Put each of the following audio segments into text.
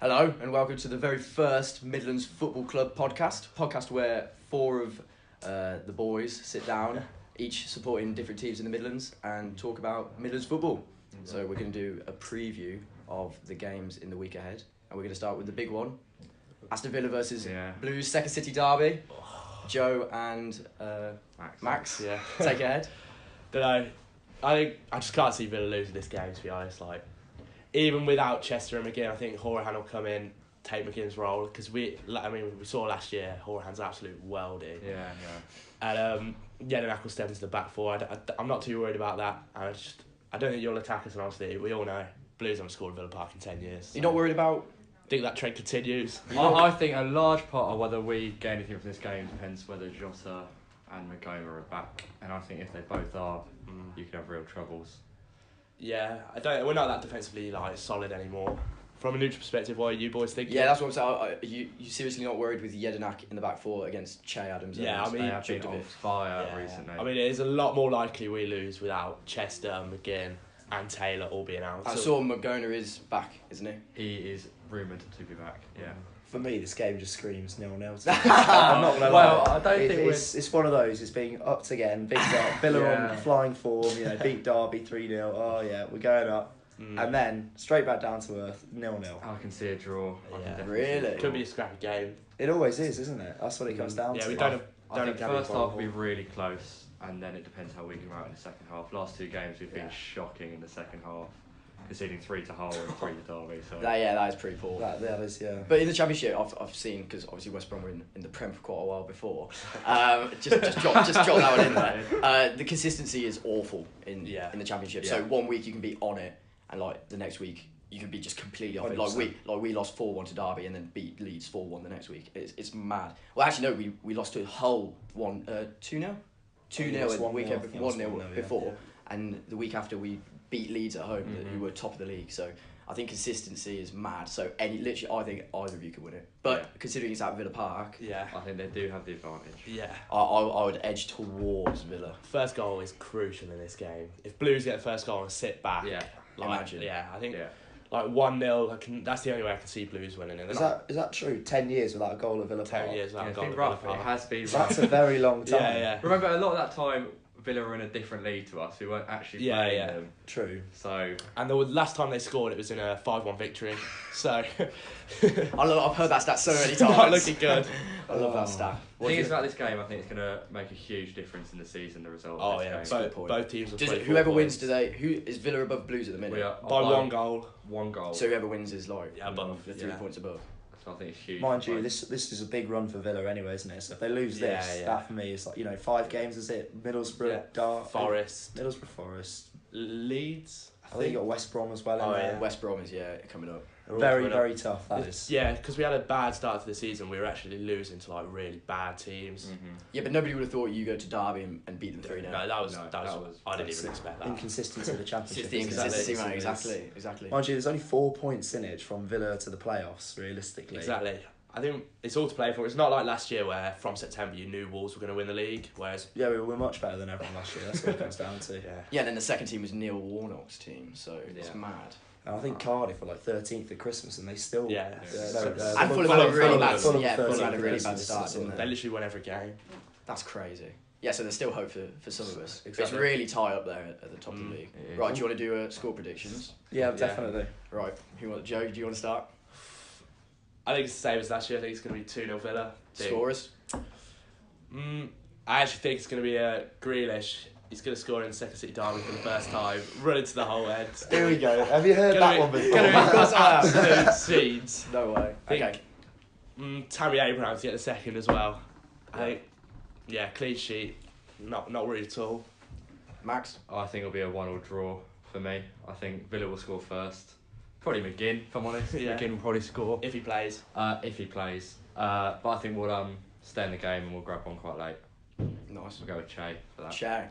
Hello and welcome to the very first Midlands Football Club podcast where four of the boys sit down, each supporting different teams in the Midlands, and talk about Midlands football. So we're going to do a preview of the games in the week ahead, and we're going to start with the big one, Aston Villa versus Blues Second City derby. Joe and Max, take it ahead. Don't know. I just can't see Villa losing this game, to be honest. Even without Chester and McGinn, I think Horahan will come in, take McGinn's role, because we saw last year Horahan's an absolute worldie. Yeah. And Jedinak will step into the back four. I'm not too worried about that. I don't think you'll attack us, and honestly, we all know Blues haven't scored at Villa Park in 10 years. So. You're not worried about? I think that trend continues. I think a large part of whether we get anything from this game depends whether Jota and Magoma are back, and I think if they both are, you could have real troubles. Yeah, we're not that defensively solid anymore. From a neutral perspective, what are you boys thinking? Yeah, that's what I'm saying. You seriously not worried with Jedinak in the back four against Che Adams? Yeah, I mean, they have been on fire recently. I mean, it is a lot more likely we lose without Chester, McGinn and Taylor all being out. I saw Magona is back, isn't he? He is rumoured to be back, yeah. For me, this game just screams 0-0. I'm not gonna lie. Well, I don't think it's one of those. It's being upped again. Big up. Villa on flying form. Beat Derby 3-0. Oh yeah, we're going up, and then straight back down to earth 0-0. I can see a draw. Really? Could be a scrappy game. It always is, isn't it? That's what it comes down to. Yeah, we I think first half will be really close, and then it depends how we come out in the second half. Last two games we've been shocking in the second half. Conceding 3 to Hull and 3 to Derby. So. That is pretty poor. That is, yeah. But in the Championship, I've seen, because obviously West Brom were in the Prem for quite a while before. Just drop that one in there. The consistency is awful in the Championship. So 1 week you can be on it, and the next week you can be just completely off it. We lost 4-1 to Derby and then beat Leeds 4-1 the next week. It's mad. Well, actually no, we lost to Hull 2-0. 2-0 the weekend 1-0 before, and the week after we beat Leeds at home, who were top of the league. So I think consistency is mad. So I think either of you could win it. But considering it's at Villa Park, I think they do have the advantage. Yeah, I would edge towards Villa. First goal is crucial in this game. If Blues get the first goal and sit back, imagine. Yeah, I think 1-0. That's the only way I can see Blues winning. Is that true? 10 years without a goal at Villa Park. 10 years without a goal. It's been rough. It has been rough. That's a very long time. Yeah. Remember, a lot of that time Villa were in a different league to us. We weren't actually playing them. True. So. And the last time they scored, it was in a 5-1 victory. So. I've heard that stat so many times. Not looking good. I love that stat. The thing is about this game, I think it's going to make a huge difference in the season. The result. Oh of this game. Both teams will play. Whoever wins today, who is Villa above Blues at the minute? We are by 1 goal. 1 goal. So whoever wins is above. The 3 points above. So I think it's huge. Mind you, this is a big run for Villa anyway, isn't it? So if they lose this, that for me is 5 games, is it? Middlesbrough, Forest. Middlesbrough, Forest. Leeds. I think you got West Brom as well in there. West Brom is coming up. Very, very tough, that is. Yeah, because we had a bad start to the season. We were actually losing to really bad teams. Mm-hmm. Yeah, but nobody would have thought you go to Derby and beat them 3-0. No, that was I didn't even expect that. Inconsistency of the Championship. It's the inconsistency, man. Exactly. Mind you, there's only 4 points in it from Villa to the playoffs, realistically. Exactly. I think it's all to play for. It's not like last year where from September you knew Wolves were going to win the league, whereas... Yeah, we were much better than everyone last year. That's what it comes down to. Yeah, and then the second team was Neil Warnock's team, so it's mad. And I think Cardiff were 13th at Christmas, and they still... And Fulham had a really bad start, didn't they? They literally won every game. That's crazy. Yeah, so there's still hope for some of us. Exactly. It's really tight up there at the top of the league. Right, do you want to do score predictions? Yeah, definitely. Right, Joe, do you want to start? I think it's the same as last year. I think it's going to be 2-0 Villa. Scorers? I actually think it's going to be Grealish. He's going to score in the Second City derby for the first time. Run into the whole end. Here we go. Have you heard that one before? Going to be absolute scenes. No way. Okay. Tammy Abraham to get the second as well. I think, clean sheet. Not worried at all. Max? I think it'll be a 1-1 draw for me. I think Villa will score first. Probably McGinn, if I'm honest. McGinn will probably score. If he plays. But I think we'll stay in the game and we'll grab one quite late. Nice. We'll go with Che for that. Che.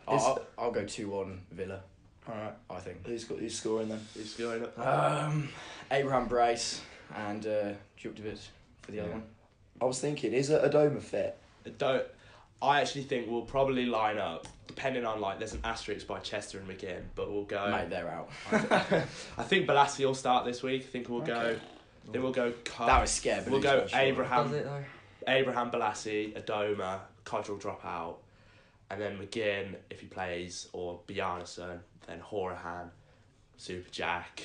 I'll go 2-1 Villa. Alright. I think. Who's scoring then? Who's scoring up? Abraham Brace and Djuktovic for the other one. I was thinking, is Adoma fit? I actually think we'll probably line up, depending on there's an asterisk by Chester and McGinn, but we'll go. Mate, they're out. I think Balassi will start this week. I think we'll go Then we'll go. That was scary. We'll go Does Abraham it though? Balassi, Adoma, Codger will drop out, and then McGinn if he plays, or Bjarnason, then Horahan, Super Jack.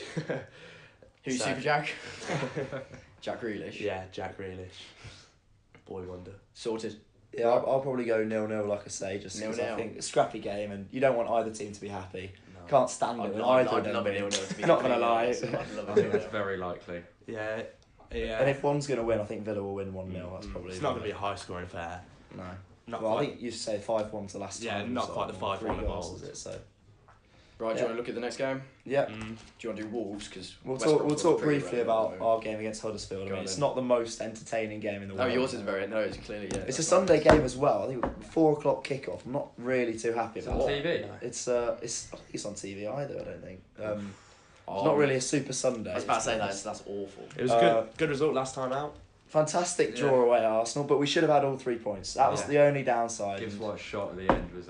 Who's Super Jack? Jack Grealish. Yeah, Jack Grealish. Boy wonder. Sorted. Yeah, I'll probably go 0-0, like I say, just because I 0-0. think a scrappy game, and you don't want either team to be happy. No. Can't stand it when either of them love a win. 0-0 to be Not gonna completely lie. honest. I'd love a I think 0-0. that's very likely. Yeah, yeah. And if one's going to win, I think Villa will win 1-0. That's probably. It's not going to be a high scoring affair. No. Not Well, I quite. think you say 5-1's the last Yeah, time. not so quite the 5-1 3 goals, goals. is it? So. Right, do you want to look at the next game? Yeah. Do you want to do Wolves? Because We'll talk briefly about our game against Huddersfield. I mean, it's not the most entertaining game in the world. Oh, yours is very. No, it's clearly, yeah. It's a Sunday game as well. I think 4:00 kickoff. I'm not really too happy It's about on it. TV. No. It's I think it's on TV either. I don't think. It's Oh, not really a super Sunday. I was about to say that's awful. It was a good result last time out. Fantastic draw away at Arsenal, but we should have had all 3 points. That was the only downside. Gibbs White's shot at the end was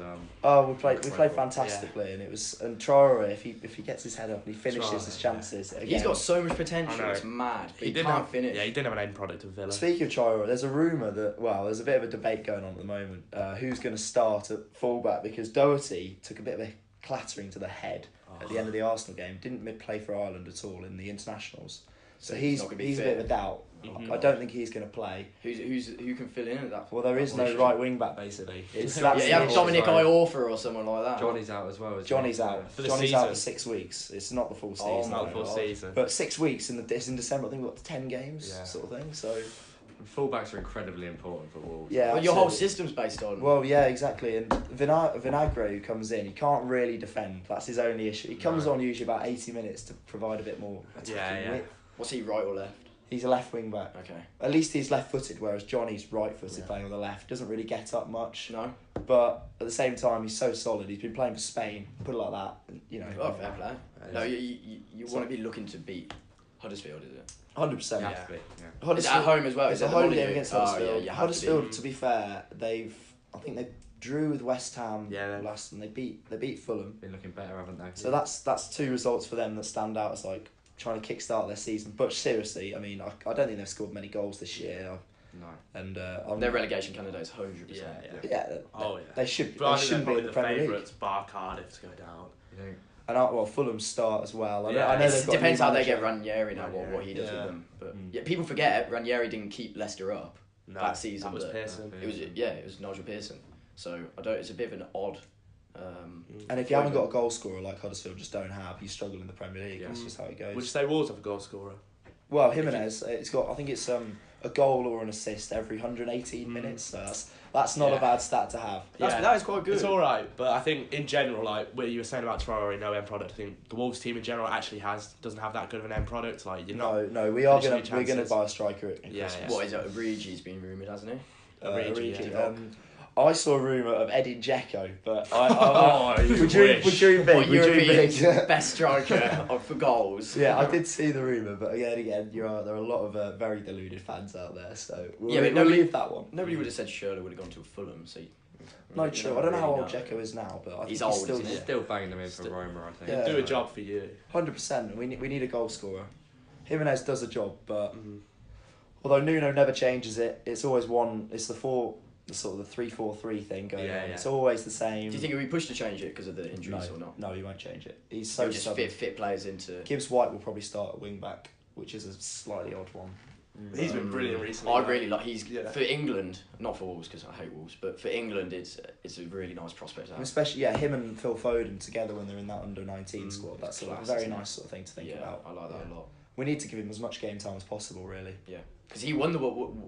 We played fantastically, and it was Traore if he gets his head up and he finishes his chances. Again. He's got so much potential. I know. It's mad. But he didn't can't have, finish. Yeah, he didn't have an end product of Villa. Speaking of Traore, there's a rumour that there's a bit of a debate going on at the moment. Who's going to start at fullback, because Doherty took a bit of a clattering to the head at the end of the Arsenal game. Didn't play for Ireland at all in the internationals, so he's not a gonna be bit fit. of a doubt. Mhm. I don't think he's going to play. Who can fill in at that? Well, there is no position? right wing back basically. It's Yeah, that's you the have issue. Dominic Iorfa or someone like that. Johnny's out as well. Isn't Johnny's he? out. For the Johnny's out for season. 6 weeks. It's not the full season. Oh, It's not my a full God. season. But 6 weeks it's in December. I think we've got 10 games, Yeah. sort of thing. So Fullbacks are incredibly important for Wolves. yeah, But your whole absolutely. system's based on. Well, yeah, exactly. And Vinagre, who comes in, he can't really defend. That's his only issue. He comes on usually about 80 minutes to provide a bit more attacking Yeah. width. What's he, right or left? He's a left wing back. Okay. At least he's left-footed, whereas Johnny's right-footed playing on the left. Doesn't really get up much. No. But at the same time, he's so solid. He's been playing for Spain. Put it like that. And, Oh, fair play. No, you want to be looking to beat Huddersfield, is it? 100%. You have to be, yeah. Is it at home as well? It's Is it a the home Molyneux? game against Oh, Huddersfield. yeah, you have to Huddersfield, be. to be fair, I think they drew with West Ham Yeah. last, and they beat Fulham. Been looking better, haven't they? So that's 2 results for them that stand out as like trying to kickstart their season. But seriously, I mean, I don't think they've scored many goals this year. No. And They're relegation candidates, 100%. yeah, Oh yeah. they should. But I They think shouldn't they're be in probably the the Premier League. favourites, bar Cardiff to go down. You think? And Fulham start as well. I know Yeah. they've It got a depends new how they manager. get Ranieri now, what he does Yeah. with them. But Mm. yeah, people forget Ranieri didn't keep Leicester up No, that season. that was but Pearson. It was it was Nigel Pearson. So it's a bit of an odd. And if you haven't got a goal scorer like Huddersfield just don't have, you struggle in the Premier League. That's just how it goes. Would you say Wolves have a goal scorer? Well, Jimenez, I think it's a goal or an assist every 118 minutes. So that's not a bad stat to have. That is quite good. It's all right, but I think in general, like where you were saying about Traore, no end product. I think the Wolves team in general actually doesn't have that good of an end product. Like you're not. No, we are finishing we're gonna chances. buy a striker. At Yeah, Christmas. What is it? Origi's been rumoured, hasn't he? Origi, yeah. I saw a rumour of Edin Dzeko, but Oh, we dream big. What We dream European's big. best striker for goals? Yeah, I did see the rumour, but again, there are a lot of very deluded fans out there, so we'll leave that one. Nobody would have said Schürrle would have gone to Fulham. So No, true. I don't know how old Dzeko is now, but I think He's he's old, still isn't he? He's still banging them in for Roma, I think. Yeah. Do a job for you. 100%. We need a goal scorer. Jimenez does a job, but although Nuno never changes it, it's always one. It's the 3-4-3 thing going on. Yeah. It's always the same. Do you think he'll be pushed to change it because of the injuries or not? No, he won't change it. He's so He'll just stubborn. fit players into. Gibbs White will probably start at wing back, which is a slightly odd one. He's been brilliant recently. I really like. He's Yeah. for England, not for Wolves because I hate Wolves, but for England, it's a really nice prospect. To And have. especially him and Phil Foden together when they're in that under-19 squad. That's class, a very isn't it? nice sort of thing to think about. I like that a lot. We need to give him as much game time as possible, really. Yeah, because he won the.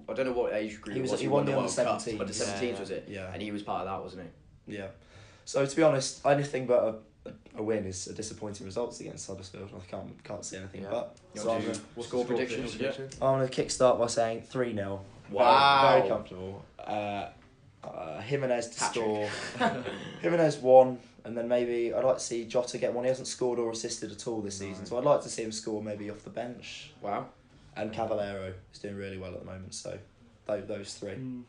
I don't know what age group He won the World Cup, under-17s. Under 17s was it? Yeah. And he was part of that, wasn't he? Yeah. So to be honest, anything but a win is a disappointing results against Huddersfield. I can't see anything but. You So want I'm to do score predictions? Yeah. going to kickstart by saying 3-0. Wow. Very comfortable. Jimenez to Hat-trick. score. Jimenez 1, and then maybe I'd like to see Jota get one. He hasn't scored or assisted at all this season, so I'd like to see him score maybe off the bench. Wow. And Cavallero is doing really well at the moment, so those 3. I'm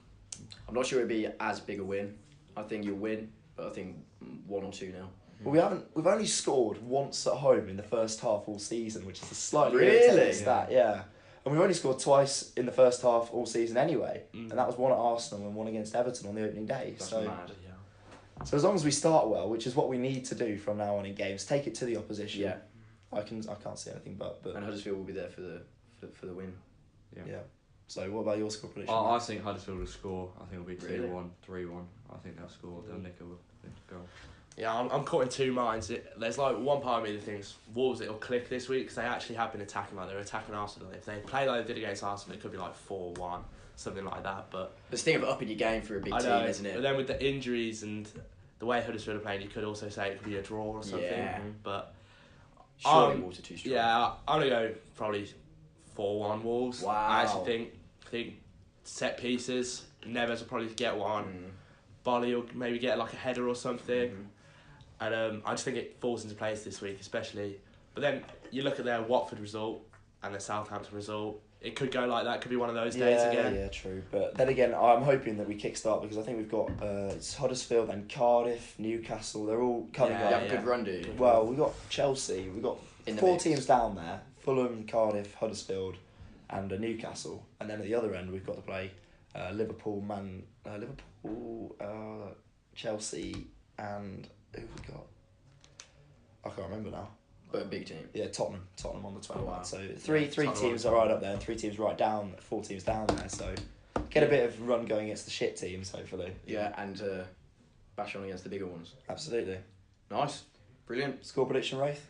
not sure it'd be as big a win. I think you'll win, but I think 1 or 2-0. Well, we've only scored once at home in the first half all season, which is a slightly Really? irritating stat, yeah. And we've only scored twice in the first half all season anyway. And that was one at Arsenal and one against Everton on the opening day. That's so mad. So as long as we start well, which is what we need to do from now on in games, take it to the opposition. Yeah. I can't see anything but. And Huddersfield will be there for the win. Yeah. So what about your score prediction? I think Huddersfield will score. I think it'll be 2-1, Really? 3-1. I think they'll score. They'll nick a goal. Yeah, I'm caught in two minds. There's like one part of me that thinks Wolves it'll click this week because they actually have been attacking like they're attacking Arsenal. If they play like they did against Arsenal, it could be like 4-1, something like that. But It's the thing of upping your game for a big I team, know, isn't it? but then with the injuries and the way Huddersfield are playing, you could also say it could be a draw or something. Yeah. But Surely Wolves are too strong. yeah, I'm gonna go probably 4-1 Wolves. Wow. I actually think set pieces. Neves will probably get one. Bolly will maybe get like a header or something. And I just think it falls into place this week, especially. But then you look at their Watford result and their Southampton result. It could go like that. Could be one of those days again. Yeah, true. But then again, I'm hoping that we kickstart because I think we've got it's Huddersfield and Cardiff, Newcastle. They're all coming Yeah, You up. have a good run, do you? Well, we've got Chelsea. We've got In the 4 mix. teams down there: Fulham, Cardiff, Huddersfield, and Newcastle. And then at the other end, we've got to play Liverpool, Chelsea, and who have we got? I can't remember now. But a big team. Yeah, Tottenham on the 21. Wow. So three Tottenham teams are right up there, and 3 teams right down, 4 teams down there. So get a bit of run going against the shit teams, hopefully. Yeah, and bash on against the bigger ones. Absolutely. Nice. Brilliant. Score prediction, Wraith?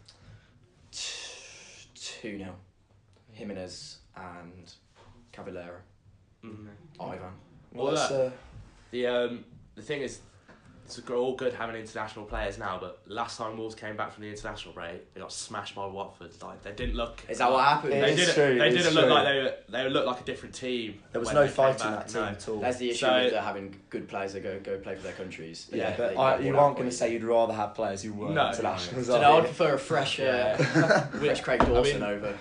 2-0. Jimenez and Cavallera. Ivan. Well, let's, the thing is, it's all good having international players now, but last time Wolves came back from the international break, they got smashed by Watford. Like they didn't look. Is that what happened? It They is didn't. true, They it is didn't look true. like they looked like a different team. there was when no they came fight in back. that team No. at all. That's the issue So- with having good players that go play for their countries. Yeah, but they you get aren't going one to say you'd rather have players who weren't No, internationals. So are no, I'd you? prefer a fresh, Yeah. fresh Craig Dawson over.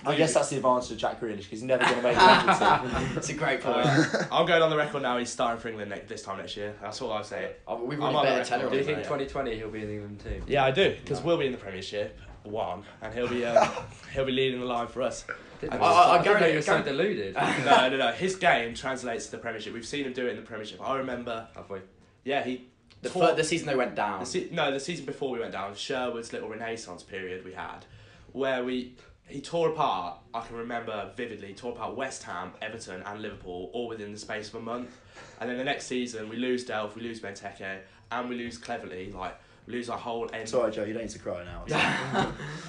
I guess that's the advantage of Jack Grealish because he's never going to make the England team. It's a great point. I'm going on the record now. He's starting for England this time next year. That's all I'll say. We've I'm already on the bet a record. tenner on Do you it, think mate. 2020 he'll be in the England team? Yeah, I do because we'll be in the Premiership and he'll be leading the line for us. I I guarantee- you're so deluded. No. His game translates to the Premiership. We've seen him do it in the Premiership. I remember. Have we? Yeah, he. The season they went down. The season before we went down, Sherwood's little renaissance period we had, where he tore apart. I can remember vividly. He tore apart West Ham, Everton, and Liverpool all within the space of a month. And then the next season, we lose Delph, we lose Benteke, and we lose Cleverley. Like we lose our whole end. It's alright, Joe, you don't need to cry now.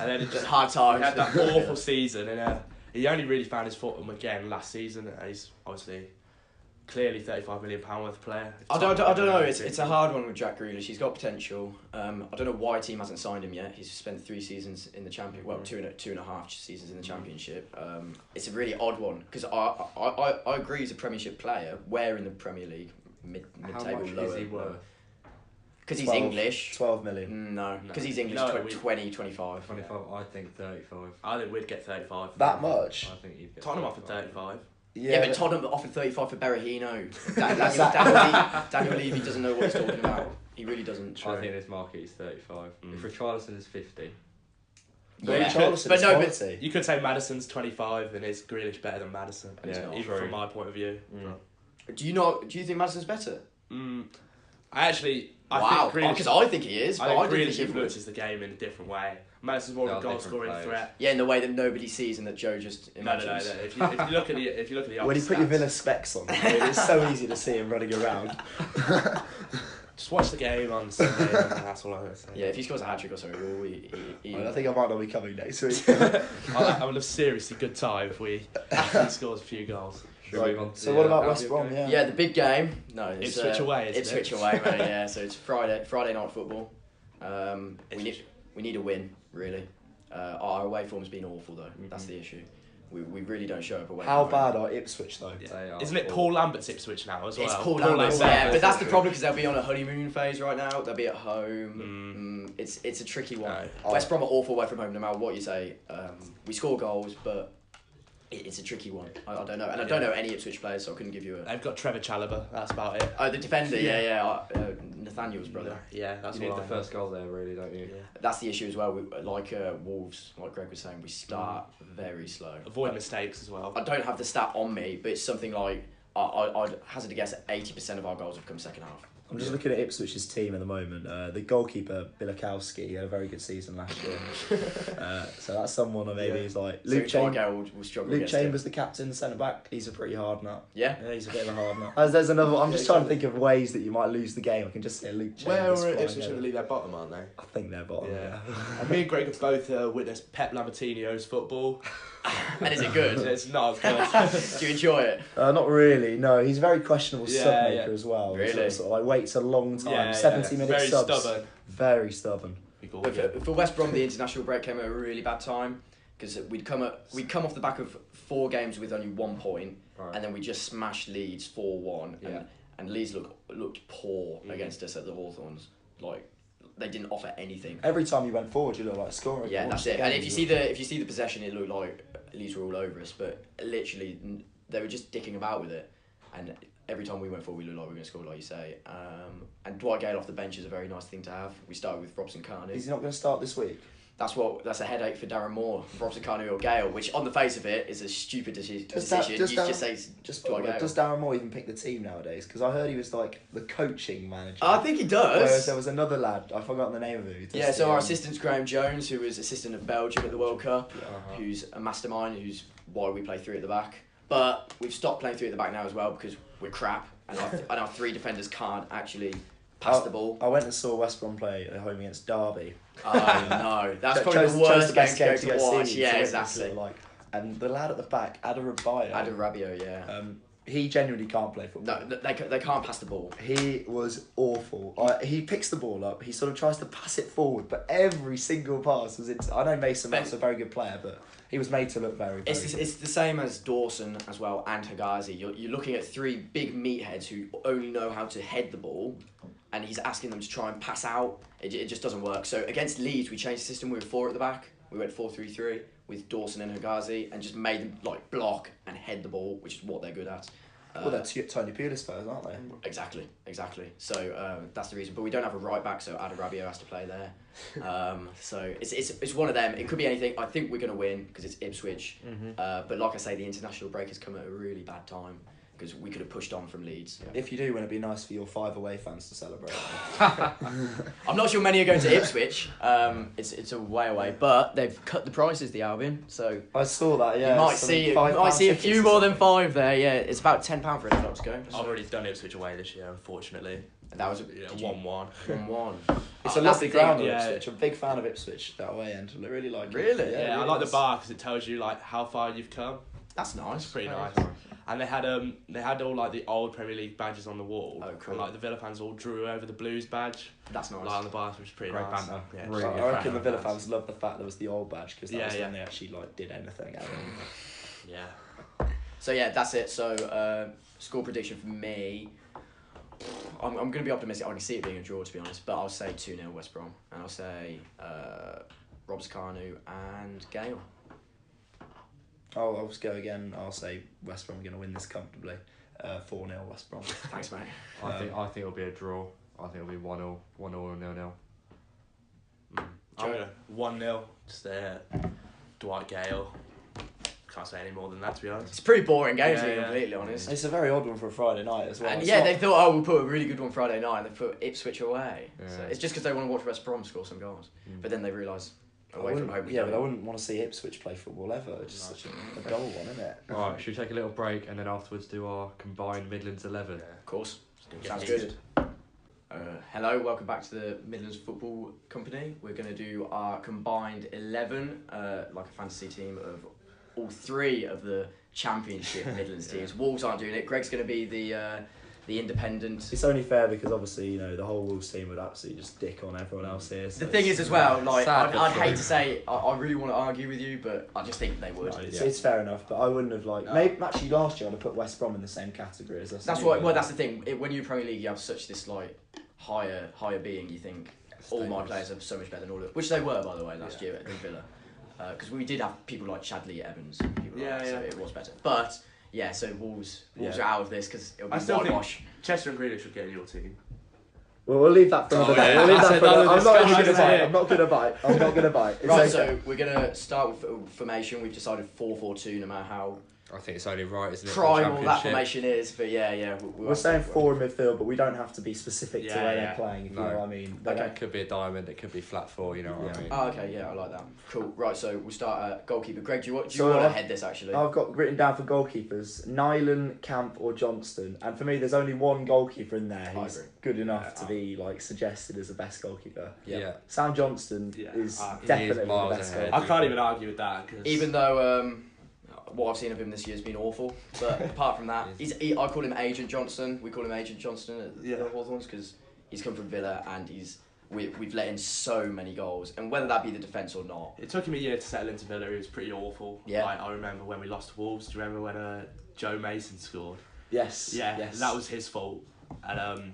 And then it Just just hard we times. had that awful season, and he only really found his form again last season. And he's obviously clearly £35 million worth player. I don't know. It's a hard one with Jack Grealish. He's got potential. I don't know why team hasn't signed him yet. He's spent 3 seasons in the champion. Well, two and a half seasons in the championship. It's a really odd one because I agree he's a Premiership player. Where in the Premier League, mid How table much lower. is he worth? Because he's 12 English. 12 million. No, because he's English. No, 20, 25. 25. I think 35. I think we'd get 35. That much? I think you'd get. Tottenham offered 35. 35. Yeah, but Tottenham offered 35 for Berahino. Daniel Levy doesn't know what he's talking about. He really doesn't. I think this market is 35. If Richarlison is 50, Yeah, Richarlison but is no, quality. You could say Madison's 25 and is Grealish better than Madison? And he's not. Even True. from my point of view. Do you think Madison's better? I think Wow, Grealish. because I think he is. But I I think didn't Grealish think he would. influences the game in a different way. Madison's more of a They are goal scoring different threat. Yeah, in the way that nobody sees and that Joe just No. imagines. If you look at the When you put your stats, Villa specs on, it's so easy to see him running around. just watch the game on Sunday. And that's all I'm gonna say. Yeah, if he scores a hat trick or something, I think I might not be coming next week. I'll have a seriously good time if he scores a few goals. should we move on to So the, what about Albion West Brom? game? yeah, the big game. No, it's Ipswich away, isn't Ipswich it? away, mate. Yeah, so it's Friday night football. We Ipswich. need a win, really. Our away form's been awful though. That's the issue. We really don't show up away. How from home. bad are Ipswich though? They are Isn't it Paul Lambert's Ipswich now as well? It's Paul Lambert, Lambert. yeah, but that's the problem because they'll be on a honeymoon phase right now. They'll be at home. It's a tricky one. No. West Brom are awful away from home, no matter what you say. We score goals, but It's a tricky one. I don't know, and I don't know any Ipswich players, so I couldn't give you a. They've got Trevor Chalobah. That's about it. Oh, the defender, yeah. Nathaniel's brother. Yeah, that's you need the first goal there, really, don't you? Yeah. That's the issue as well. Like Wolves, like Greg was saying, we start very slow. Avoid mistakes as well. I don't have the stat on me, but it's something like I'd hazard a guess at 80% of our goals have come second half. I'm just looking at Ipswich's team at the moment. The goalkeeper, Bilikowski, had a very good season last year. So that's someone maybe who's like... Luke Chambers will struggle. Luke Chambers, the captain, centre-back, he's a pretty hard nut. Yeah, he's a bit of a hard nut. There's another... I'm just trying to think of ways that you might lose the game. I can just say Luke Chambers. Where are Ipswich going to leave their bottom, aren't they? I think they're bottom, yeah. And me and Greg have both witnessed Pep Lambertino's football. And is it good? It's not as good. Do you enjoy it? Not really, no. He's a very questionable sub maker as well. Really? Sort of like waits a long time. 70 minute very subs. Stubborn. Very stubborn. For West Brom, the international break came at a really bad time because we'd come off the back of 4 games with only 1 point, and then we just smashed Leeds 4-1, and Leeds looked poor against us at the Hawthorns. Like they didn't offer anything. Every time you went forward, you looked like scoring. Yeah, that's it. And if you see the possession, it looked like Leeds were all over us, but literally they were just dicking about with it, and every time we went forward, we looked like we were going to score, like you say. And Dwight Gale off the bench is a very nice thing to have. We started with Robson Carney. Is he not going to start this week? That's a headache for Darren Moore, Robson Carney or Gale, which on the face of it is a stupid decision. Does Darren Moore even pick the team nowadays? Because I heard he was like the coaching manager. I think he does. Whereas there was another lad, I've forgotten the name of him. So our assistant's Graham Jones, who was assistant of Belgium at the World Cup, who's a mastermind, who's why we play 3 at the back. But we've stopped playing 3 at the back now as well because we're crap, and our 3 defenders can't actually pass the ball. I went and saw West Brom play at home against Derby. Oh no, that's probably the worst game to watch. Yeah, exactly. And the lad at the back, Adarabio, yeah. He genuinely can't play football. No, they can't pass the ball. He was awful. He picks the ball up. He sort of tries to pass it forward, but every single pass was I know Mason Mount's a very good player, but he was made to look very good. It's the same as Dawson as well and Higazi. You're looking at 3 big meatheads who only know how to head the ball, and he's asking them to try and pass out. It just doesn't work. So against Leeds, we changed the system. We were 4 at the back. We went 4-3-3 with Dawson and Higazi, and just made them like block and head the ball, which is what they're good at. Well, they're Tony Pulis players, aren't they? Exactly. So that's the reason. But we don't have a right back, so Adarabio has to play there. So it's one of them. It could be anything. I think we're going to win because it's Ipswich. But like I say, the international break has come at a really bad time because we could have pushed on from Leeds. Yeah. If you do win, it'd be nice for your 5 away fans to celebrate. I'm not sure many are going to Ipswich. It's a way away, but they've cut the prices, the Albion. So I saw that. Yeah, you might see a few more than 5 there. Yeah, it's about £10 for a to go. I've already done Ipswich away this year, unfortunately. That was 1-1. 1-1. It's a lovely ground, Ipswich. I'm a big fan of Ipswich that way end. I really like it. Really? Yeah, really I like the bar because it tells you like how far you've come. That's nice. It's pretty nice. And they had all like the old Premier League badges on the wall. Oh, cool. And like the Villa fans all drew over the Blues badge. That's nice. Like on the bars, which is pretty Great nice. banter. Yeah, Really I reckon the Villa fans loved the fact there was the old badge because that was when they actually like did anything. Yeah. So yeah, that's it. So score prediction for me. I'm going to be optimistic. I can see it being a draw, to be honest, but I'll say 2-0 West Brom, and I'll say Robs Carnu and Gale. I'll just go again. I'll say West Brom are going to win this comfortably. 4-0 West Brom. Thanks, mate. I think it'll be a draw. I think it'll be 1-0, 1-0 or 0-0. I'm going 1-0. Just Dwight Gale. Can't say any more than that, to be honest. It's a pretty boring game, to be completely honest. It's a very odd one for a Friday night as well. And they thought, we'll put a really good one Friday night, and they put Ipswich away. Yeah. So it's just because they want to watch West Brom score some goals. But then they realise away from home. But I wouldn't want to see Ipswich play football ever. It's just such a dull one, isn't it? Alright, should we take a little break and then afterwards do our combined Midlands 11? Yeah, of course. Sounds good. Hello, welcome back to the Midlands Football Company. We're going to do our combined 11, like a fantasy team of all 3 of the Championship Midlands teams. Wolves aren't doing it. Greg's going to be the independent. It's only fair because obviously the whole Wolves team would absolutely just dick on everyone else here. So the thing is as well, like I'd hate to say I really want to argue with you, but I just think they would. No, it's fair enough, but I wouldn't have maybe actually last year I'd have put West Brom in the same category as us. That's why. Well, that's the thing. When you're Premier League, you have such this like higher being. You think all my players are so much better than all of, which they were by the way last year at Villa. because we did have people like Shadley Evans, people like that, so it was better. But yeah, so Wolves are out of this because it'll be whitewash. Chester and Grealish should get in your team. Well, we'll leave that for another day. We'll leave that for another. I'm not going to bite. It's right, okay. so we're going to start with formation. We've decided 4-4-2, no matter how I think it's only right, isn't it? primal that formation is. But yeah. We're saying 4 in midfield, but we don't have to be specific to where they're playing, if you know what I mean. It could be a diamond, it could be flat 4, you know what I mean? Oh, okay, I like that. Cool. Right, so we'll start at goalkeeper. Greg, do you want to head this, actually? I've got written down for goalkeepers, Nyland, Camp or Johnston. And for me, there's only one goalkeeper in there who's good enough to be like suggested as the best goalkeeper. Yeah. Sam Johnston is definitely the best goalkeeper. I can't even argue with that. Even though what I've seen of him this year has been awful, but apart from that, I call him Agent Johnston. We call him Agent Johnston at the Hawthorns because he's come from Villa and we've let in so many goals, and whether that be the defence or not. It took him a year to settle into Villa. He was pretty awful. Yeah. I remember when we lost to Wolves. Do you remember when Joe Mason scored? Yes. Yeah. Yes. That was his fault, and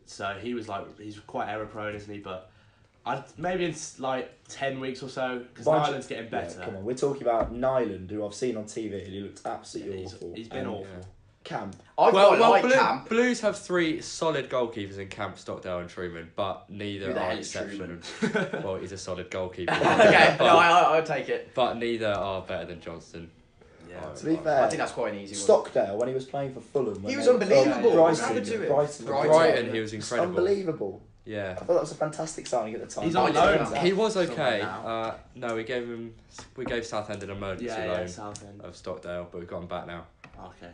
so he's quite error prone, isn't he? But maybe in like 10 weeks or so, because Nyland's getting better. Yeah, come on, we're talking about Nyland, who I've seen on TV, and he looks absolutely awful. He's been awful. Yeah. Camp. Camp. Blues have 3 solid goalkeepers in Camp, Stockdale and Truman, but neither are exceptional. Well, he's a solid goalkeeper. Okay, I'll take it. But neither are better than Johnston. Yeah. To be fair, I think that's quite an easy one. Stockdale, when he was playing for Fulham, he was unbelievable. Brighton, he was incredible. Unbelievable. Yeah. I thought that was a fantastic signing at the time. He's on loan. He was okay. No, we gave Southend an emergency loan of Stockdale, but we've got him back now. Okay.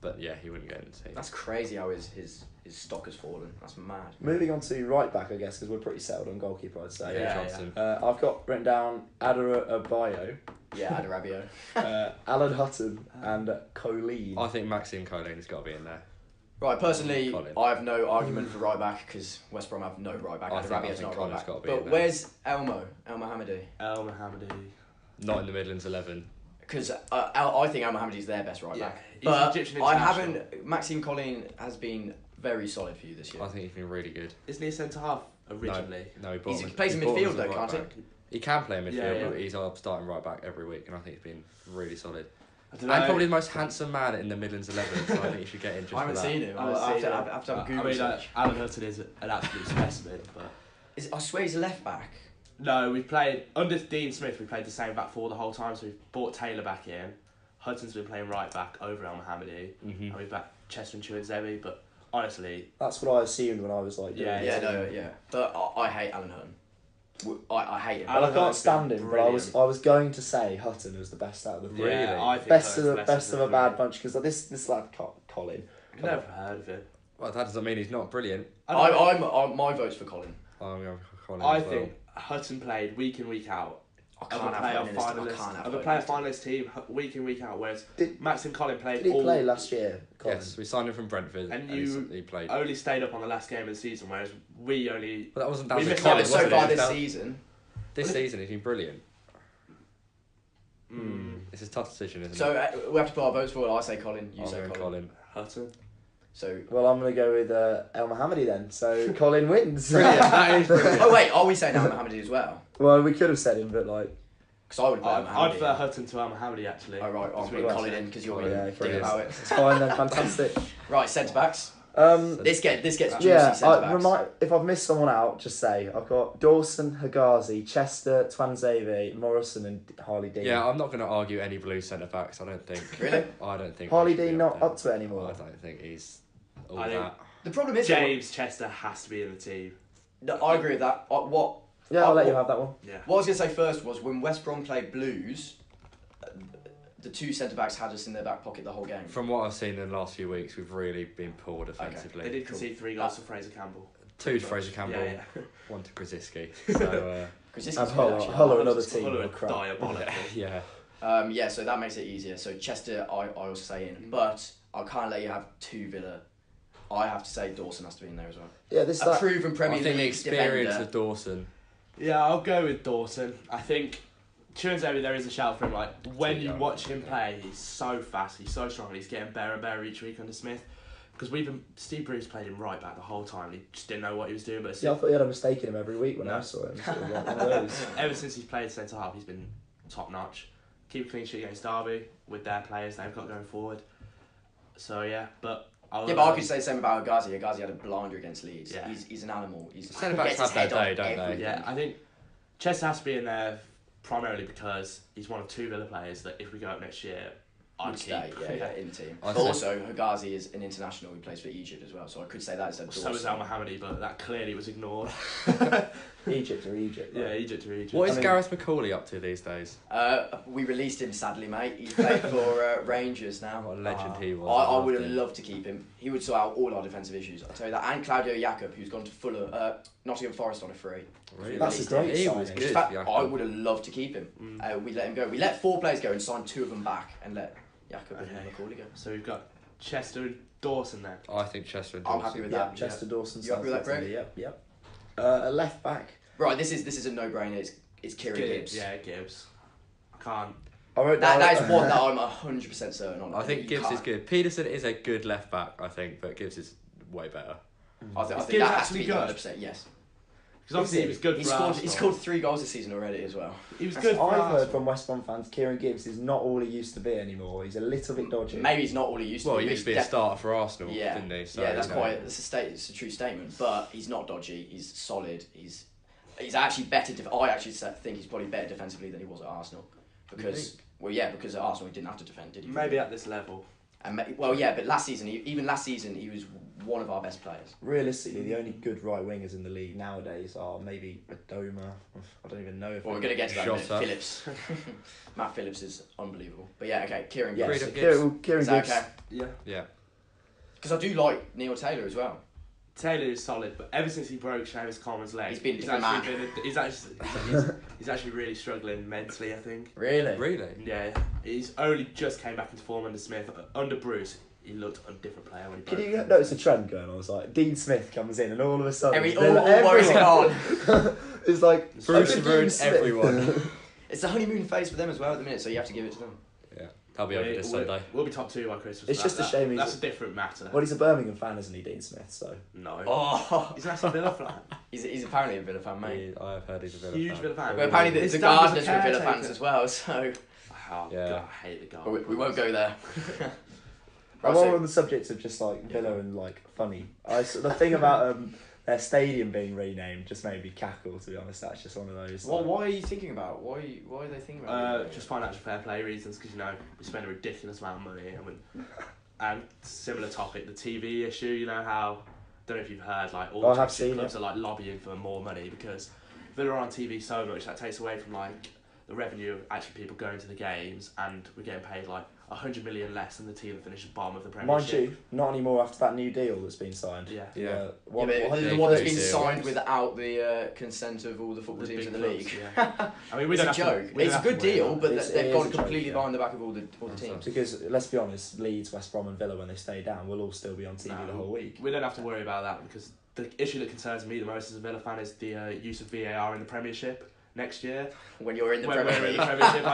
But yeah, he wouldn't get in the team. That's crazy how his stock has fallen. That's mad. Moving on to right back, I guess, because we're pretty settled on goalkeeper, I'd say. Johnson. I've got written down Adarabioyo. Yeah, Adarabioyo. Alan Hutton and Colleen. I think Maxime Colleen has got to be in there. Right, personally, I have no argument for right back because West Brom have no right back. Adarabioyo's not right back. But where's El Mohammadi? El Mohammadi. Not in the Midlands 11. Because I think El Mohammadi's their best right back. But I haven't. Maxime Colleen has been very solid for you this year. I think he's been really good. Isn't he a centre half originally? No, he plays in midfield though, can't he? He can play in midfield, but he's our starting right back every week, and I think he's been really solid. And probably the most handsome man in the Midlands 11 , so I think you should get in just I haven't seen him. I have to have a Google search. Alan Hutton is an absolute specimen, but I swear he's a left back. No, we played under Dean Smith. We played the same back four the whole time, so we've brought Taylor back in. Hutton's been playing right back over El Mohammadi, and we've back Chester and Chuanzebe. But honestly, that's what I assumed when I was like, But I hate Alan Hutton. I hate him. Well, I can't stand him, but I was going to say Hutton was the best out of the three. Yeah, I think best of a bad bunch, because this lad Colin. I've never heard of him. Well, that doesn't mean he's not brilliant. My vote's for Colin. I think Hutton played week in week out. I can't have a player finalist team week in week out. Whereas Maxim Colin played. Did he play last year? Colin? Yes, we signed him from Brentford, and he played. Only stayed up on the last game of the season, whereas we only. But that wasn't down to Colin. So far this season. This season he's been brilliant. It's a tough decision, isn't it? So we have to put our votes forward. I say Colin. You say Colin. Hutton. So well, I'm going to go with El Mohammadi then. So Colin wins. Brilliant. That is brilliant. Oh wait, are we saying El Mohammadi as well? Well, we could have said him, but like. Because I would have El Mohammadi. I'd prefer Hutton to El Mohammadi actually. Oh right, I'll put Colin in because you're thinking about it. It's fine then, fantastic. Right, centre backs. This gets juicy. If I've missed someone out, just say I've got Dawson, Hagazi, Chester, Twanzebe, Morrison, and Harley Dean. Yeah, I'm not going to argue any blue centre backs. I don't think. Really? I don't think Harley Dean not up to it anymore. I don't think he's all that. The problem is James Chester has to be in the team. No, I agree with that. I'll let you have that one. Yeah. What I was going to say first was when West Brom played Blues, the two centre backs had us in their back pocket the whole game. From what I've seen in the last few weeks, we've really been poor defensively. Okay. They did concede 3 goals to Fraser Campbell. 2 to Fraser Campbell, 1 to Krzyzewski. So, and Huller another team. Diabolical. Yeah. So that makes it easier. So Chester, I also say in, but I can't let you have 2 Villa. I have to say Dawson has to be in there as well. Yeah, this is proven Premier League I think the experience defender. of Dawson. Yeah, I'll go with Dawson. I think Chuanzebe, there is a shout for him. Like when you watch him play, he's so fast, he's so strong, and he's getting better and better each week under Smith. because Steve Bruce played him right back the whole time. And he just didn't know what he was doing. But I thought he had a mistake in him every week when I saw him. Sort of like one of those. Ever since he's played centre half, he's been top notch. Keep a clean sheet against Derby with their players they've got going forward. So but I could say the same about Agazi. Agazi had a blinder against Leeds. Yeah. He's an animal. He's Centre-backs have their day, don't they? Yeah, I think Chester has to be in there primarily because he's one of 2 Villa players that if we go up next year, I'd keep. In the team. But also, Hegazi is an international. He plays for Egypt as well, so I could say that is a So is Al Mohammadi, but that clearly was ignored. Egypt. Right? Yeah, Egypt. What is Gareth McCauley up to these days? We released him, sadly, mate. He's playing for Rangers now. What a legend he was. I would have loved to keep him. He would sort out all our defensive issues. I'll tell you that. And Claudio Jakob, who's gone to Nottingham Forest on a free. Really? That's a great He signing. was In good. fact, Jakob. I would have loved to keep him. We let him go. We let 4 players go and signed 2 of them back and let Jakob and McCauley go. So we've got Chester and Dawson then. I think Chester and I'm Dawson. happy with Yeah, that. Chester Dawson. You happy with that, sounds Greg? good to me. Yep. A left back. Right, this is a no-brainer. It's Kieran Gibbs. Yeah, Gibbs. I can't. I wrote down, That is one that I'm 100% certain on. I think You Gibbs can't- is good. Peterson is a good left back, I think, but Gibbs is way better. I think Gibbs that has to actually be good? 100%, yes. Because obviously he was good for Arsenal. He scored 3 goals this season already as well. He was good for I've Arsenal. heard from West Brom fans Kieran Gibbs is not all he used to be anymore. He's a little bit dodgy. Maybe he's not all he used to Well, be. he but used to he's be a starter for Arsenal, Yeah, didn't he? So, that's you know. it's a true statement. But he's not dodgy. He's solid. He's actually better. I actually think he's probably better defensively than he was at Arsenal because because at Arsenal he didn't have to defend, did he? Maybe at this level. And but last season, even last season, he was one of our best players. Realistically, the only good right wingers in the league nowadays are maybe Adoma. I don't even know if. Well, we're going to get to that in a minute. Shota. Phillips. Matt Phillips is unbelievable. But yeah, okay, Kieran Yeah, Gibbs. so Gibbs. Kieran Is that Gibbs. okay? Yeah. Yeah. Because I do like Neil Taylor as well. Taylor is solid, but ever since he broke Seamus Coleman's leg, He's been a he's different actually he's actually really struggling mentally, I think. Really? Really? Yeah, he's only just came back into form under Smith. Under Bruce, he looked a different player when he broke. Can you notice a trend going on? It's like Dean Smith comes in and all of a sudden Where is it on? it's like Bruce Dean ruined Smith. everyone. It's the honeymoon phase for them as well at the minute, so you have to give it to them. Yeah. That'll be over this Sunday. We'll be top 2 by Christmas. It's just a shame he's That's a different matter. Well, he's a Birmingham fan, isn't he, Dean Smith? So No. Oh, He's an Aston Villa fan. he's apparently a Villa fan, mate. I have heard he's a Villa Huge fan. Villa fan. But apparently His the dad was a Gardeners were Villa caretaker. fans as well, so Oh, Yeah. God, I hate the but Gardeners. we won't go there. I'm on the subject of just like Villa and like funny. The thing about their stadium being renamed just made me cackle. To be honest, that's just one of those. Well, what are you thinking about? Why are they thinking about it? Just financial fair play reasons, because we spend a ridiculous amount of money, and similar topic, the TV issue. You know how, don't know if you've heard, like all I the have championship seen clubs are like lobbying for more money because Villa are on TV so much that takes away from like the revenue of actually people going to the games, and we're getting paid like 100 million less than the team that finishes bottom of the Mind Premiership. you, not anymore after that new deal that's been signed. Yeah. Yeah. But the one that's been signed without the consent of all the football teams in the big league. clubs, yeah. I mean, we It's don't a have joke. To, we It's a don't have good to worry deal, about but it. It they've is gone a joke, completely yeah. behind the back of all the teams. Because let's be honest, Leeds, West Brom, and Villa, when they stay down, will all still be on TV No. the whole week. We don't have to worry about that because the issue that concerns me the most as a Villa fan is the use of VAR in the Premiership next year. When you're in the When Premier we're in League. the Premiership,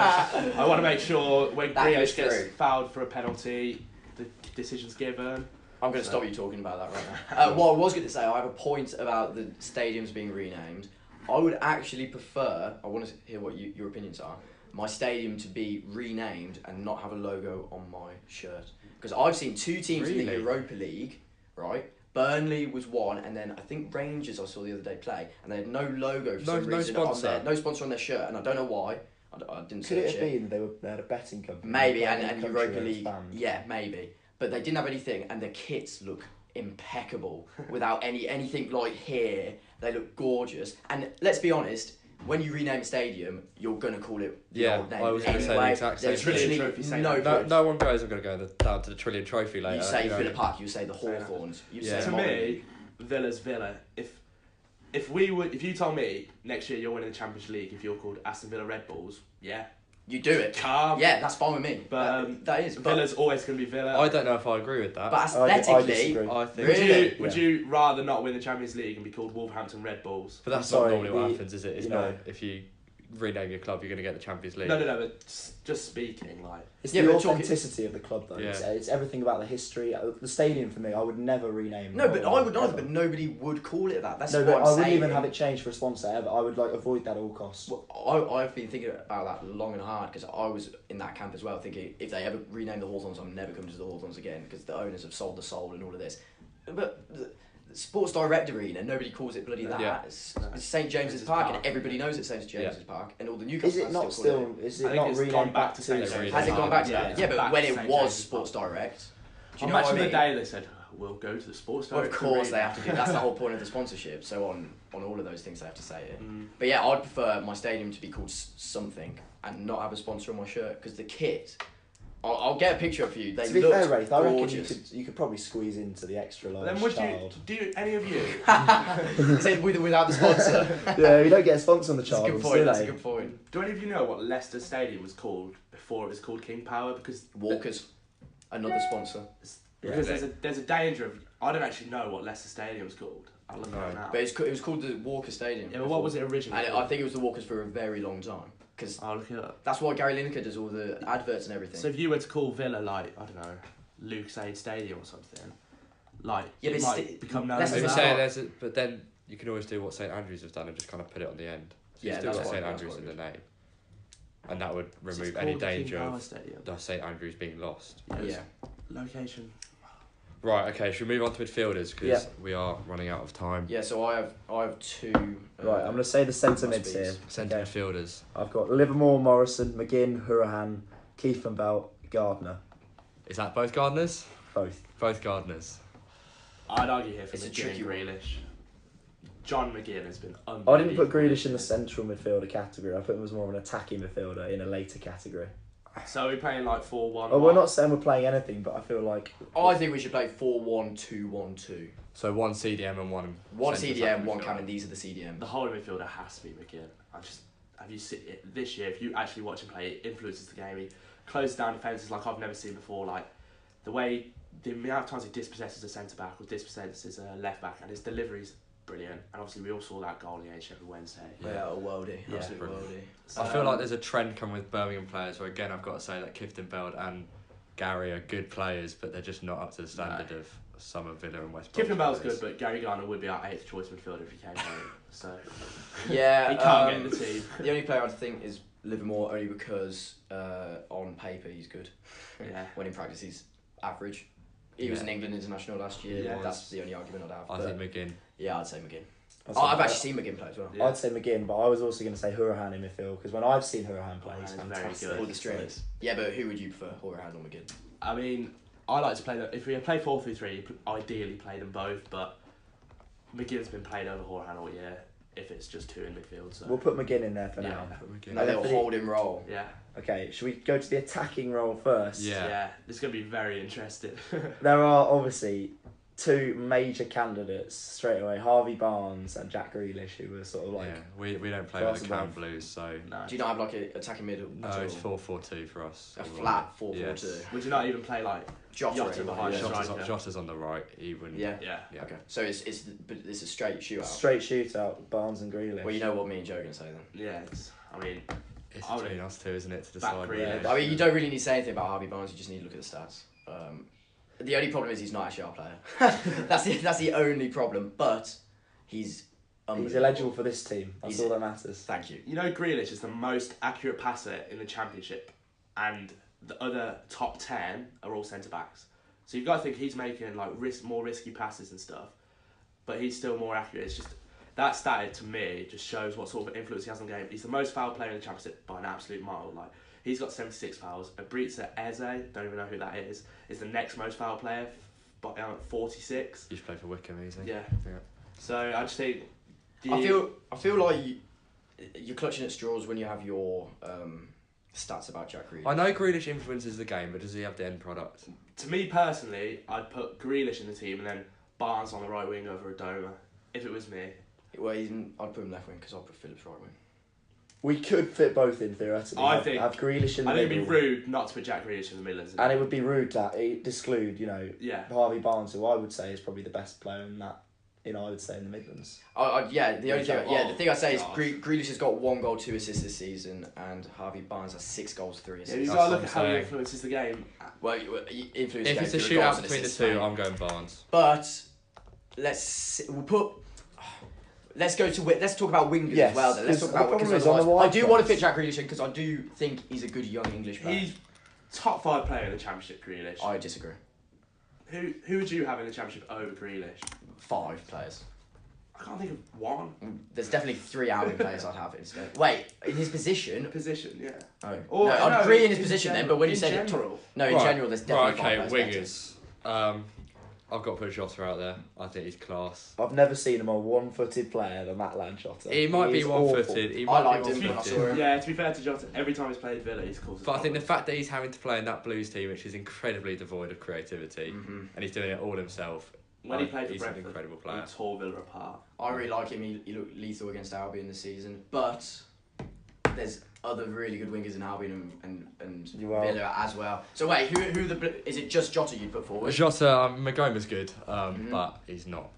I want to make sure when That goes Grealish gets through. fouled for a penalty, the decision's given. I'm going to stop you talking about that right now. What I was going to say, I have a point about the stadiums being renamed. I would actually prefer, I want to hear what your opinions are, my stadium to be renamed and not have a logo on my shirt. Because I've seen 2 teams in the Really? Europa League, right? Burnley was one, and then I think Rangers I saw the other day play, and they had no logo for some reason on sponsor. there. No sponsor on their shirt, and I don't know why. I didn't Could it search have it. been they had a betting company? Maybe, playing and in a country Europa where it's League, banned? yeah, maybe. But they didn't have anything, and the kits look impeccable without anything like here. They look gorgeous, and let's be honest. When you rename a stadium, you're gonna call it the Yeah, old name I was gonna say the anyway. exact same There's thing. literally Trophy, say no that. No, point. no one goes. I'm going to go down to the Trillion Trophy later. You say you know. Villa Park, you say the Hawthorns, you Yeah. say To Molyneux. me, Villa's Villa. If you told me next year you're winning the Champions League if you're called Aston Villa Red Bulls, yeah, You do it. calm. Yeah, that's fine with me. But that is. But, Villa's always going to be Villa. I don't know if I agree with that. but I aesthetically, disagree. I think. Really? Would you rather not win the Champions League and be called Wolverhampton Red Bulls? But that's I'm sorry, not normally what the- happens, is it? It's you not know- if you rename your club, you're going to get the Champions League. No, but just speaking, like... It's Yeah, the but authenticity of the club, though. Yeah. It's everything about the history. The stadium, for me, I would never rename. No, but I would ever. not. But nobody would call it that. That's No, what but I'm I wouldn't saying. even have it changed for a sponsor ever. I would avoid that at all costs. Well, I've been thinking about that long and hard because I was in that camp as well, thinking if they ever rename the Hawthorns, I'm never coming to the Hawthorns again because the owners have sold the soul and all of this. But the Sports Direct Arena, nobody calls it bloody that. Yeah. It's St James's Park, and everybody knows it's St James's Park, and all the Newcastle Is it fans not still still? call it. Is it I not think it's renamed gone back to? St. James's James's Has it gone back to Yeah, that? Yeah, but back when to it St. was James's Sports Park. Direct. Do you On know Match what of I the mean? Day, they said, we'll go to the Sports Well, Direct. of course Arena. they have to do. That's the whole point of the sponsorship. So on all of those things they have to say it. But yeah, I'd prefer my stadium to be called something and not have a sponsor on my shirt because the kit. I'll get a picture for you. They To be looked fair, Rafe, I reckon gorgeous. you could probably squeeze into the extra large Then would child. do any of you... Is it without the sponsor? Yeah, you don't get a sponsor on the That's a child. good point. That's a good point. Do any of you know what Leicester Stadium was called before it was called King Power? Because Walkers, another sponsor. because there's a danger of... I don't actually know what Leicester Stadium's called. I'll look it up now. But it was called the Walker Stadium. Yeah, but what was it originally And called? I think it was the Walkers for a very long time. Because I'll look it up. that's why Gary Lineker does all the adverts and everything. So if you were to call Villa, like, I don't know, Luke's Aid Stadium or something, like, Yeah, it but might become known Leicester's as Maybe that. say but then you can always do what St Andrews have done and just kind of put it on the end. So Yeah, you still that's got what- St that's Andrews what in it the name. And that would So it's remove called any the King danger Power of Stadium. the St Andrews being lost. yeah. Location. Right, okay, should we move on to midfielders? Because Yeah. we are running out of time. Yeah, so I have two. Right, I'm going to say the centre must mids be here. Centre Okay. midfielders. I've got Livermore, Morrison, McGinn, Hurahan, Kiefenbelt, Gardner. Is that both Gardeners? Both. Both Gardeners. I'd argue here for It's a McGinn tricky and one. Grealish. John McGinn has been unbelievable. I didn't put Grealish in the central midfielder category. I put him as more of an attacking midfielder in a later category. So we're playing like 4-1. Oh, we're not saying we're playing anything, but I feel like... I think we should play 4-1-2-1-2. So one CDM and one... One centre CDM, attacking one midfielder. cannon. These are the CDMs. The whole midfielder has to be McGinn. Have you seen it this year? If you actually watch him play, it influences the game. He closes down defences like I've never seen before. Like the amount of times he dispossesses a centre back or dispossesses a left back, and his delivery's brilliant. And obviously we all saw that goal against Sheffield Wednesday. Yeah, a worldie. Yeah. Absolute worldie. I feel like there's a trend coming with Birmingham players where, again, I've got to say that Kieftenbeld and Gary are good players, but they're just not up to the standard of some of Villa and West Brom. Kieftenbeld's good, but Gary Gardner would be our 8th choice midfielder if he came home. So Yeah, he can't get in the team. The only player I'd think is Livermore, only because on paper he's good. Yeah. When in practice he's average. He was an England international last year. Yeah. That's the only argument I'd have. I think McGinn. Yeah, I'd say McGinn. I'd say- I've actually seen McGinn play as well. Yeah. I'd say McGinn, but I was also going to say Hurahan in midfield, because when I've seen Hurahan play, he's Hurahan's very fantastic. good. All the strings. Yeah, but who would you prefer, Horahan or McGinn? I mean, I like to play them. If we play 4-3-3, you ideally play them both, but McGinn's been played over Horahan all year. If it's just two in midfield, so We'll put McGinn in there for Yeah. now. A little definitely. holding role. yeah, Okay, should we go to the attacking role first? Yeah. This is gonna be very interesting. There are obviously two major candidates straight away, Harvey Barnes and Jack Grealish, who were sort of like... Yeah, we don't play Class with the Cam above. Blues, so... No. Do you not have like a attacking mid? No, at all? it's 4-4-2 for us. A flat 4-4-2. Yes. Would you not even play like Jota Jota behind yeah. striker? Jota's on the right, he wouldn't... Yeah. Yeah. Yeah. Okay. So it's a straight shootout. Straight shootout, Barnes and Grealish. Well, you know what me and Joe are gonna say then. Yeah, I mean, It's I would- between us two, isn't it, to Back decide? three, whether- yeah. I mean, you don't really need to say anything about Harvey Barnes. You just need to look at the stats. The only problem is he's not actually our player. that's the only problem. But he's eligible for this team. That's He's- all that matters. Thank you. you know, Grealish is the most accurate passer in the Championship, and the other top 10 are all centre backs. So you've got to think he's making like more risky passes and stuff, but he's still more accurate. It's just that stat to me just shows what sort of influence he has on the game. He's the most foul player in the Championship by an absolute mile. Like he's got 76 fouls. Abritza Eze, don't even know who that is the next most foul player, by 46. Used to play for Wickham, easy. Yeah. So I just think. I feel like you're clutching at straws when you have your stats about Jack Grealish. I know Grealish influences the game, but does he have the end product? To me personally, I'd put Grealish in the team and then Barnes on the right wing over Adoma, if it was me. Well, I'd put him left wing because I'd put Phillips right wing. We could fit both in theoretically. I have, think- have Grealish in the I think it'd middle. be rude not to put Jack Grealish in the Midlands. And it would be rude to exclude, Yeah. Harvey Barnes, who I would say is probably the best player in I would say, in the Midlands. The thing I say is Grealish has got 1 goal, 2 assists this season, and Harvey Barnes has 6 goals, 3 assists. Yeah, you've got to look at how he influences the game. Well, he influences If the it's game a through shootout goals and between the assists, two, mate. I'm going Barnes. But let's talk about wingers Yes, as well. Then let's talk about the because problem is on the I wide do want to backs. fit Jack Grealish in because I do think he's a good young English player. He's top 5 player in the Championship, Grealish. I disagree. Who would you have in the Championship over Grealish? 5 players. I can't think of one. There's definitely 3 Albion players I'd have instead. Wait, in his position? Position, yeah. Oh. Or, I'd agree in his position then, but when you say in general, in general, there's definitely 5 players. wingers. I've got to put Jota out there. I think he's class. I've never seen a more one-footed player than that lad Jota. He might be one-footed. He might liked be him when I saw one-footed. him. Yeah, to be fair to Jota, every time he's played Villa, he's caused. But I think the fact that he's having to play in that Blues team, which is incredibly devoid of creativity, and he's doing it all himself. When he played for he's Brentford, an incredible player. he tore Villa apart. I really like him. He looked lethal against Albion this season. But there's other really good wingers in Albion and Villa as well. So wait, is it just Jota you'd put forward? Jota, Magoma's good, but he's not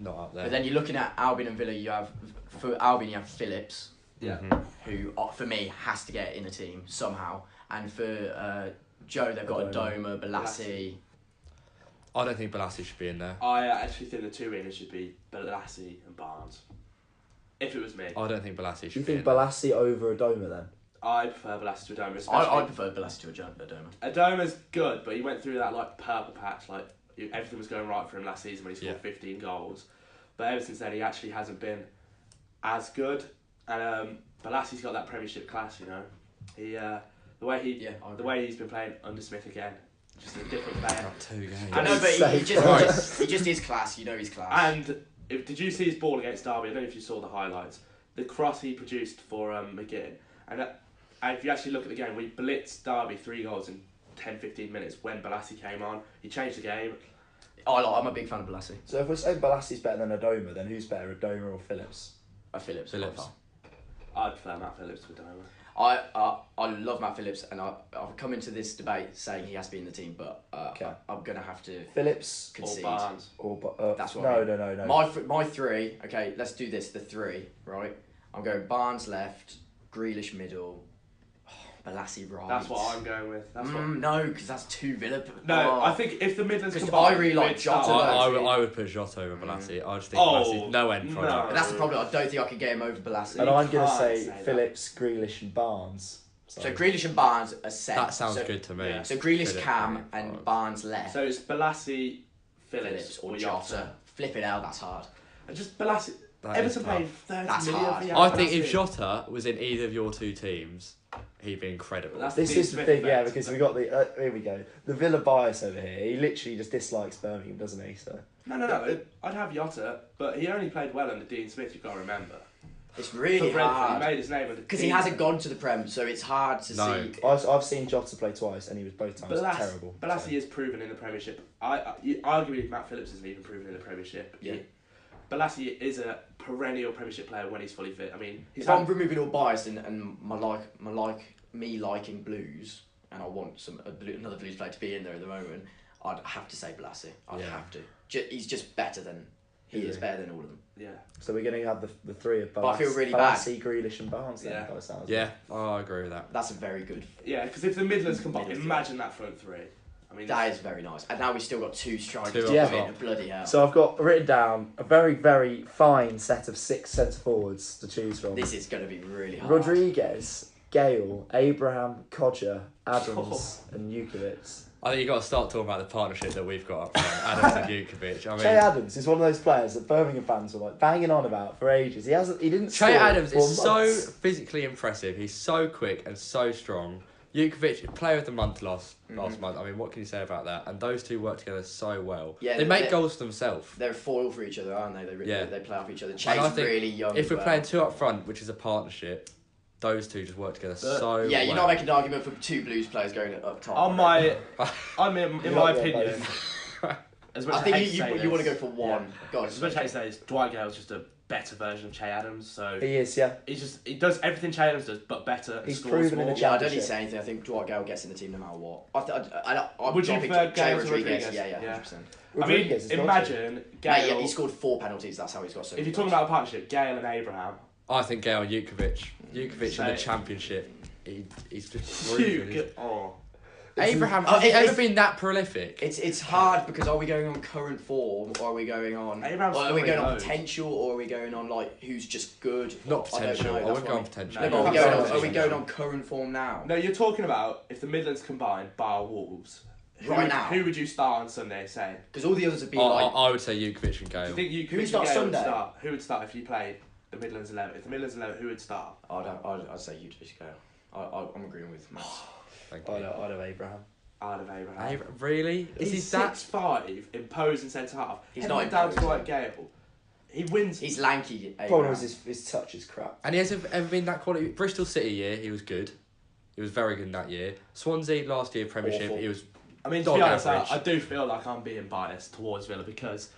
up there. But then you're looking at Albion and Villa. For Albion you have Phillips, who for me has to get in a team somehow. And for Joe they've got Adoma, Balassi. I don't think Balassi should be in there. I actually think the 2 wingers should be Balassi and Barnes. If it was me. I don't think Balassi Do you should be think in there. Balassi over Adoma then? I prefer Balassi to Adoma. I prefer Balassi to Adoma. Adoma's good, but he went through that purple patch. Everything was going right for him last season when he scored 15 goals. But ever since then, he actually hasn't been as good. And Balassi's got that Premiership class, you know. The way he's been playing under Smith again, just a different player. Not 2 games. I know, but he just is class. You know he's class. And did you see his ball against Derby? I don't know if you saw the highlights. The cross he produced for McGinn. And if you actually look at the game, we blitzed Derby 3 goals in 10-15 minutes when Balassi came on. He changed the game. I'm a big fan of Balassi. So if we're saying Balassi's better than Adoma, then who's better, Adoma or Phillips? Phillips. I'd prefer Matt Phillips to Adoma. I love Matt Phillips, and I've come into this debate saying he has to be in the team, but I'm gonna have to Phillips concede. Or Barnes. That's what I mean. No. My 3. Okay, let's do this. The 3, right? I'm going Barnes left, Grealish middle, Balassi right. That's what I'm going with. No, because that's 2 Villa. No, I think if the Midlands because combine, I really like Jota. I would put Jota over Balassi. I just think Balassi's no end product. But that's the problem. I don't think I could get him over Balassi. And I'm going to say say Phillips, Grealish and Barnes. So Grealish and Barnes are set. That sounds good to me. Yeah. So Grealish, Phillips, Cam, and Barnes left. So it's Balassi, Phillips or Jota. Flip it out. That's hard. And just Balassi. That Everton is tough. paid 30 That's million hard. for I think Balassi. if Jota was in either of your 2 teams, he'd be incredible. This is the thing, yeah, because we got the here we go, the Villa bias over here. He literally just dislikes Birmingham, doesn't he? So No. I'd have Jota, but he only played well under Dean Smith. You've got to remember. It's really For Brentford, hard. He made his name under Because he hasn't gone to the Prem, so it's hard to see. I've seen Jota play twice, and he was both times terrible. Balassi is proven in the Premiership. Arguably, Matt Phillips isn't even proven in the Premiership. Yeah. Balassi is a perennial Premiership player when he's fully fit. I mean, If I'm removing all bias and me liking Blues, and I want another Blues player to be in there at the moment, I'd have to say Balassi. I'd have to. He's just better than better than all of them. Yeah. So we're going to have the 3 of Balassi, But I feel really Balassi, Grealish and Barnes. Then, Yeah. by the sounds of Yeah, it. I agree with that. That's a very good. Yeah, because if the Midlands combine, Midlands, imagine that front 3. I mean, That is very nice. And now we've still got 2 strikers. 2 to up put top. in. Bloody hell. So I've got written down a very, very fine set of 6 centre forwards to choose from. This is going to be really hard. Rodriguez, Gale, Abraham, Codger, Adams, and Jukovic. I think you've got to start talking about the partnership that we've got up front, Adams and Jukovic. I mean, Che Adams is one of those players that Birmingham fans were banging on about for ages. He didn't. Che score Adams for is so months. physically impressive. He's so quick and so strong. Jukovic, player of the month last month. I mean, what can you say about that? And those 2 work together so well. Yeah, they make goals for themselves. They're a foil for each other, aren't they? They play off each other. And I Che's think really young. if we're playing 2 up front, which is a partnership, those 2 just work together so yeah, you're well. not making an argument for 2 Blues players going up top. in my opinion, as much I as think hate to say you this, want to go for one. As much as I hate to say this, Dwight Gale's just a better version of Che Adams. So He is, yeah. he does everything Che Adams does, but better. And He's scores proven in more. the Yeah, I don't need to say anything. I think Dwight Gale gets in the team no matter what. Would you prefer Gale to Rodriguez? Yeah, 100%. I mean, imagine Gale. Mate, he scored 4 penalties. That's how he's got so. If you're talking about a partnership, Gale and Abraham. I think Gale and Jukovic. Jukovic in the Championship. He's just proven. Abraham, has he ever been that prolific? It's hard because are we going on current form or are we going on potential or are we going on like who's just good? Not potential. I wouldn't go on potential. No, are we going on current form now? No, you're talking about if the Midlands combined bar Wolves. Who would you start on Sunday? Say because all the others have been I would say Jukovic and Gale. Do you think Jukovic and Gale would start? Who would start if you played the Midlands 11? If the Midlands 11, who would start? I'd say Jukovic and Gale. I'm agreeing with Matt. I'd have Abraham. I'd have Abraham. Really? Is he 6'5", imposing centre half? He's not down to Dwight Gale. He wins. He's lanky. Problem is his touch is crap. And he hasn't ever been that quality. Bristol City year, he was good. He was very good in that year. Swansea last year Premiership, Awful. He was. I mean, to be honest, I do feel like I'm being biased towards Villa because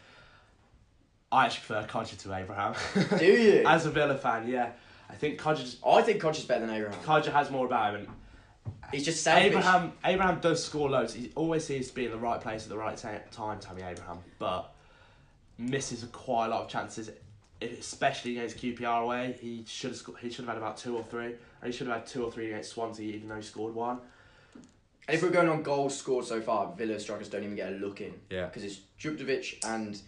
I actually prefer Codger to Abraham. Do you? As a Villa fan, yeah. I think Codger's better than Abraham. Codger has more about him. He's just selfish. Abraham does score loads. He always seems to be in the right place at the right time, Tammy Abraham, but misses quite a lot of chances, especially against QPR away. He should have had about 2 or 3, and he should have had 2 or 3 against Swansea, even though he scored 1. And if we're going on goals scored so far, Villa strikers don't even get a look in. Yeah. Because it's Jukovic and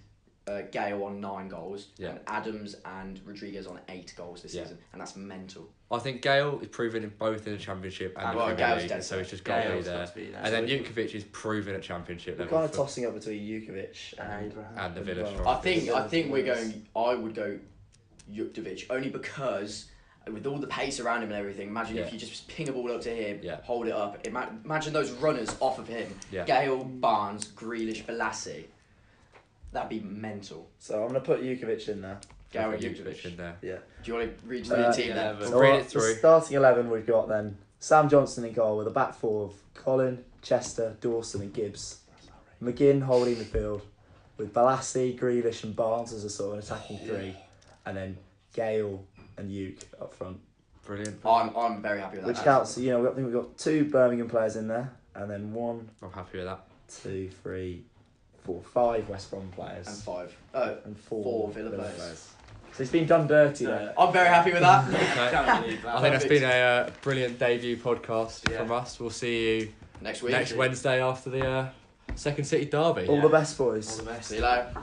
Gale on 9 goals, and Adams and Rodriguez on 8 goals this season, and that's mental. I think Gale is proven in both in the Championship and the Premier League, so he's just got to be there. And then Jukovic is proven at Championship level. We're kind of tossing up between Jukovic and the Villa striker. I think we're going. I would go Jukovic only because with all the pace around him and everything. Imagine if you just ping a ball up to him, hold it up. Imagine those runners off of him. Gale, Barnes, Grealish, Balassi. That'd be mental. So I'm going to put Jukovic in there. Gale and Jukovic in there. Yeah. Do you want to read through your team then? So read it through. The starting 11 we've got then Sam Johnson in goal with a back 4 of Colin, Chester, Dawson and Gibbs. McGinn holding midfield with Balassi, Grealish and Barnes as a sort of an attacking 3. And then Gale and Uke up front. Brilliant. I'm very happy with that. Which counts, I think we've got 2 Birmingham players in there and then 1. I'm happy with that. 2, 3, 4, 5 West Brom players. And 4 Villa players. So it's been done dirty there. I'm very happy with that. I think that's been a brilliant debut podcast from us. We'll see you next week. Next Wednesday after the Second City derby. All the best, boys. All the best. See you later.